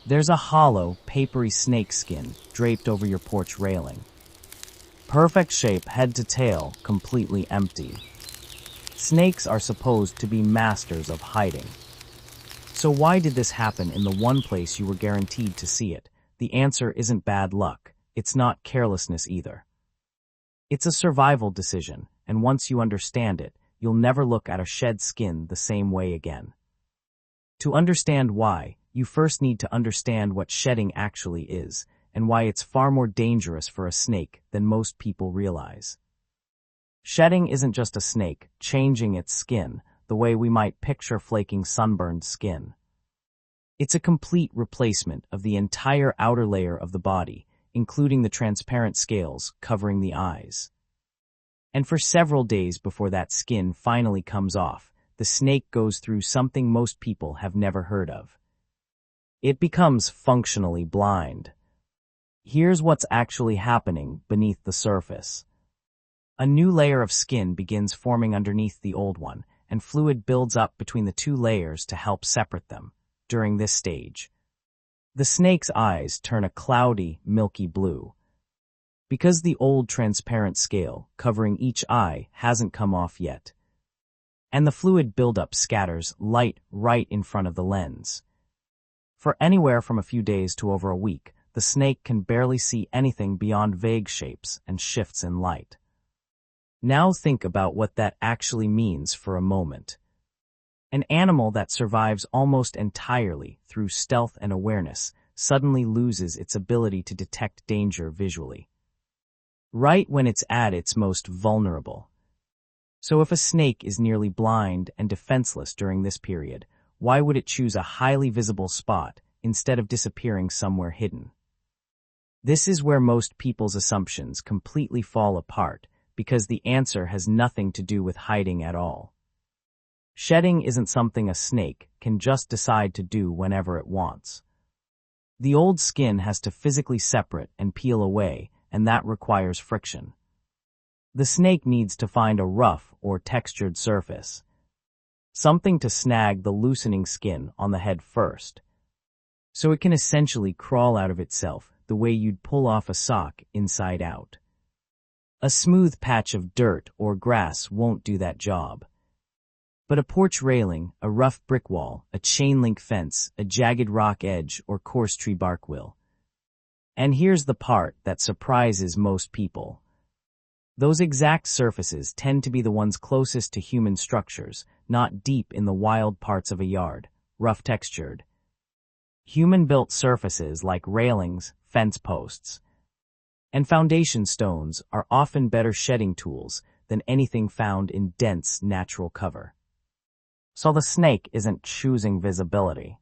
There's a hollow, papery snake skin draped over your porch railing. Perfect shape head to tail, completely empty. Snakes are supposed to be masters of hiding. So why did this happen in the one place you were guaranteed to see it? The answer isn't bad luck. It's not carelessness either. It's a survival decision, and once you understand it, you'll never look at a shed skin the same way again. To understand why, you first need to understand what shedding actually is, and why it's far more dangerous for a snake than most people realize. Shedding isn't just a snake changing its skin the way we might picture flaking sunburned skin. It's a complete replacement of the entire outer layer of the body, including the transparent scales covering the eyes. And for several days before that skin finally comes off, the snake goes through something most people have never heard of. It becomes functionally blind. Here's what's actually happening beneath the surface. A new layer of skin begins forming underneath the old one, and fluid builds up between the two layers to help separate them. During this stage, the snake's eyes turn a cloudy, milky blue. Because the old transparent scale covering each eye hasn't come off yet. And the fluid buildup scatters light right in front of the lens. For anywhere from a few days to over a week, the snake can barely see anything beyond vague shapes and shifts in light. Now think about what that actually means for a moment. An animal that survives almost entirely through stealth and awareness suddenly loses its ability to detect danger visually. Right when it's at its most vulnerable. So if a snake is nearly blind and defenseless during this period, why would it choose a highly visible spot instead of disappearing somewhere hidden? This is where most people's assumptions completely fall apart, because the answer has nothing to do with hiding at all. Shedding isn't something a snake can just decide to do whenever it wants. The old skin has to physically separate and peel away, and that requires friction. The snake needs to find a rough or textured surface, something to snag the loosening skin on the head first, so it can essentially crawl out of itself the way you'd pull off a sock inside out. A smooth patch of dirt or grass won't do that job. But a porch railing, a rough brick wall, a chain-link fence, a jagged rock edge, or coarse tree bark will. And here's the part that surprises most people. Those exact surfaces tend to be the ones closest to human structures, not deep in the wild parts of a yard, rough textured. Human-built surfaces like railings, fence posts, and foundation stones are often better shedding tools than anything found in dense natural cover. So the snake isn't choosing visibility.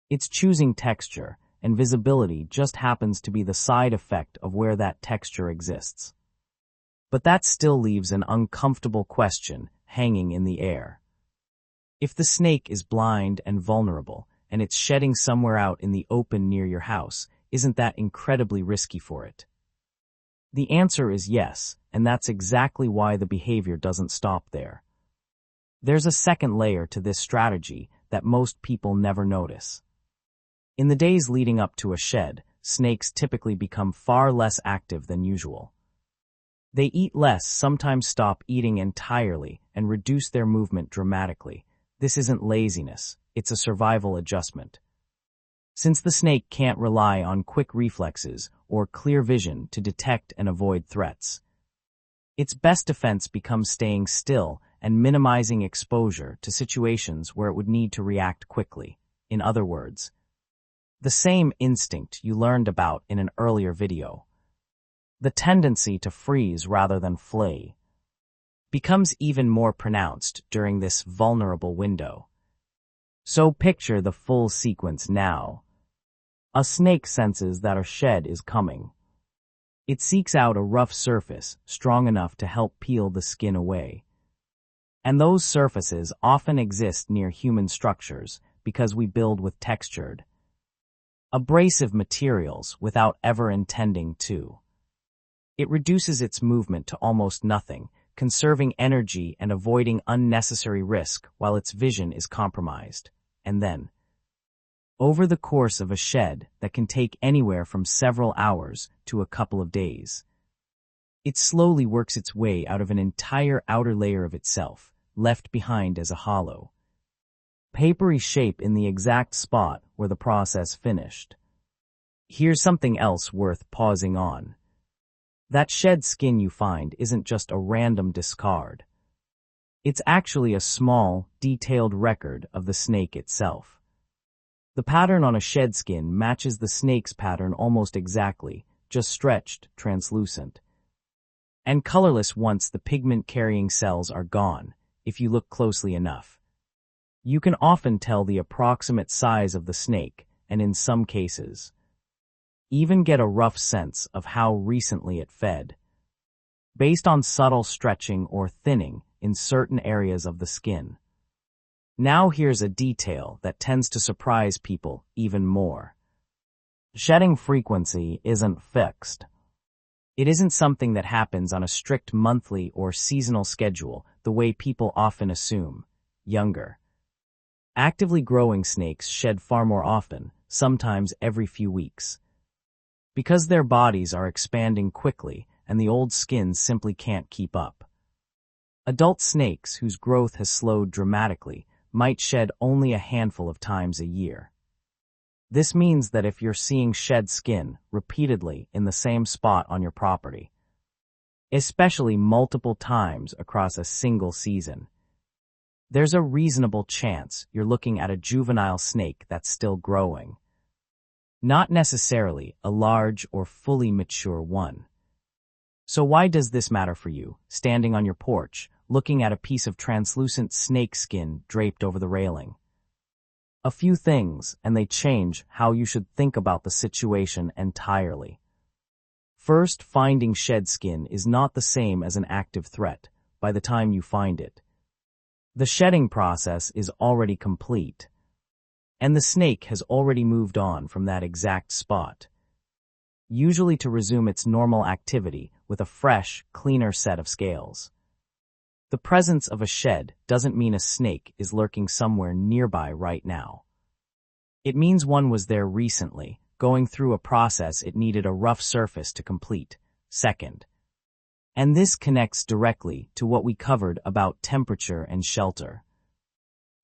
It's choosing texture, and visibility just happens to be the side effect of where that texture exists. But that still leaves an uncomfortable question hanging in the air. If the snake is blind and vulnerable, and it's shedding somewhere out in the open near your house, isn't that incredibly risky for it? The answer is yes, and that's exactly why the behavior doesn't stop there. There's a second layer to this strategy that most people never notice. In the days leading up to a shed, snakes typically become far less active than usual. They eat less, sometimes stop eating entirely, and reduce their movement dramatically. This isn't laziness, it's a survival adjustment. Since the snake can't rely on quick reflexes or clear vision to detect and avoid threats, its best defense becomes staying still and minimizing exposure to situations where it would need to react quickly. In other words, the same instinct you learned about in an earlier video, the tendency to freeze rather than flee, becomes even more pronounced during this vulnerable window. So picture the full sequence now. A snake senses that a shed is coming. It seeks out a rough surface strong enough to help peel the skin away. And those surfaces often exist near human structures because we build with textured, abrasive materials without ever intending to. It reduces its movement to almost nothing, conserving energy and avoiding unnecessary risk while its vision is compromised. And then, over the course of a shed that can take anywhere from several hours to a couple of days. It slowly works its way out of an entire outer layer of itself, left behind as a hollow, papery shape in the exact spot where the process finished. Here's something else worth pausing on. That shed skin you find isn't just a random discard. It's actually a small, detailed record of the snake itself. The pattern on a shed skin matches the snake's pattern almost exactly, just stretched, translucent, and colorless once the pigment-carrying cells are gone, if you look closely enough. You can often tell the approximate size of the snake, and in some cases, even get a rough sense of how recently it fed, based on subtle stretching or thinning in certain areas of the skin. Now here's a detail that tends to surprise people even more. Shedding frequency isn't fixed. It isn't something that happens on a strict monthly or seasonal schedule the way people often assume. Younger, actively growing snakes shed far more often, sometimes every few weeks, because their bodies are expanding quickly and the old skin simply can't keep up. Adult snakes whose growth has slowed dramatically might shed only a handful of times a year. This means that if you're seeing shed skin repeatedly in the same spot on your property, especially multiple times across a single season, there's a reasonable chance you're looking at a juvenile snake that's still growing, not necessarily a large or fully mature one. So why does this matter for you, standing on your porch, looking at a piece of translucent snake skin draped over the railing? A few things, and they change how you should think about the situation entirely. First, finding shed skin is not the same as an active threat by the time you find it. The shedding process is already complete, and the snake has already moved on from that exact spot, usually to resume its normal activity with a fresh, cleaner set of scales. The presence of a shed doesn't mean a snake is lurking somewhere nearby right now. It means one was there recently, going through a process it needed a rough surface to complete. Second, and this connects directly to what we covered about temperature and shelter.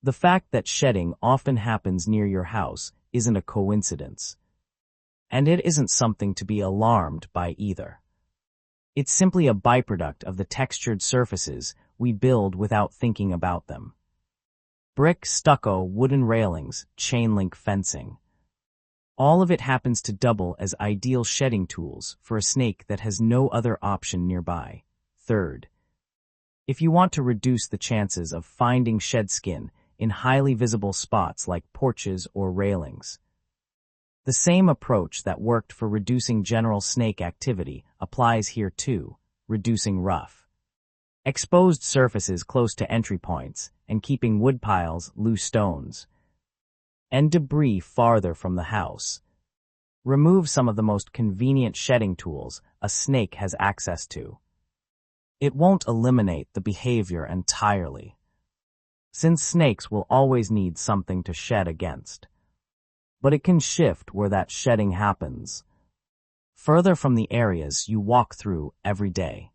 The fact that shedding often happens near your house isn't a coincidence, and it isn't something to be alarmed by either. It's simply a byproduct of the textured surfaces we build without thinking about them. Brick, stucco, wooden railings, chain-link fencing. All of it happens to double as ideal shedding tools for a snake that has no other option nearby. Third, if you want to reduce the chances of finding shed skin in highly visible spots like porches or railings, the same approach that worked for reducing general snake activity applies here too, reducing rough, exposed surfaces close to entry points and keeping wood piles, loose stones, and debris farther from the house. Remove some of the most convenient shedding tools a snake has access to. It won't eliminate the behavior entirely, since snakes will always need something to shed against, but it can shift where that shedding happens, further from the areas you walk through every day.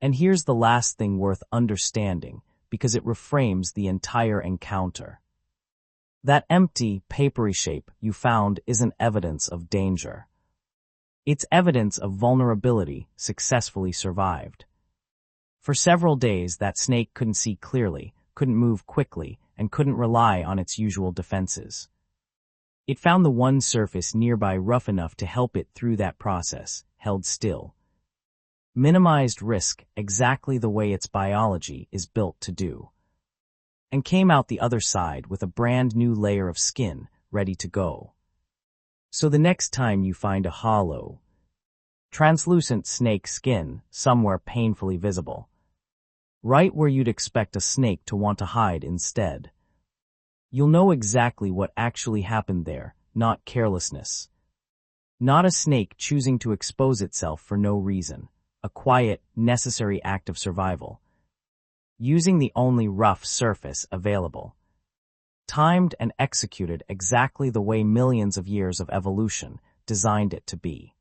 And here's the last thing worth understanding, because it reframes the entire encounter. That empty, papery shape you found isn't evidence of danger. It's evidence of vulnerability successfully survived. For several days, that snake couldn't see clearly, couldn't move quickly, and couldn't rely on its usual defenses. It found the one surface nearby rough enough to help it through that process, held still, minimized risk exactly the way its biology is built to do, and came out the other side with a brand new layer of skin ready to go. So the next time you find a hollow, translucent snake skin somewhere painfully visible, right where you'd expect a snake to want to hide instead, you'll know exactly what actually happened there, not carelessness. Not a snake choosing to expose itself for no reason, a quiet, necessary act of survival, using the only rough surface available. timed and executed exactly the way millions of years of evolution designed it to be.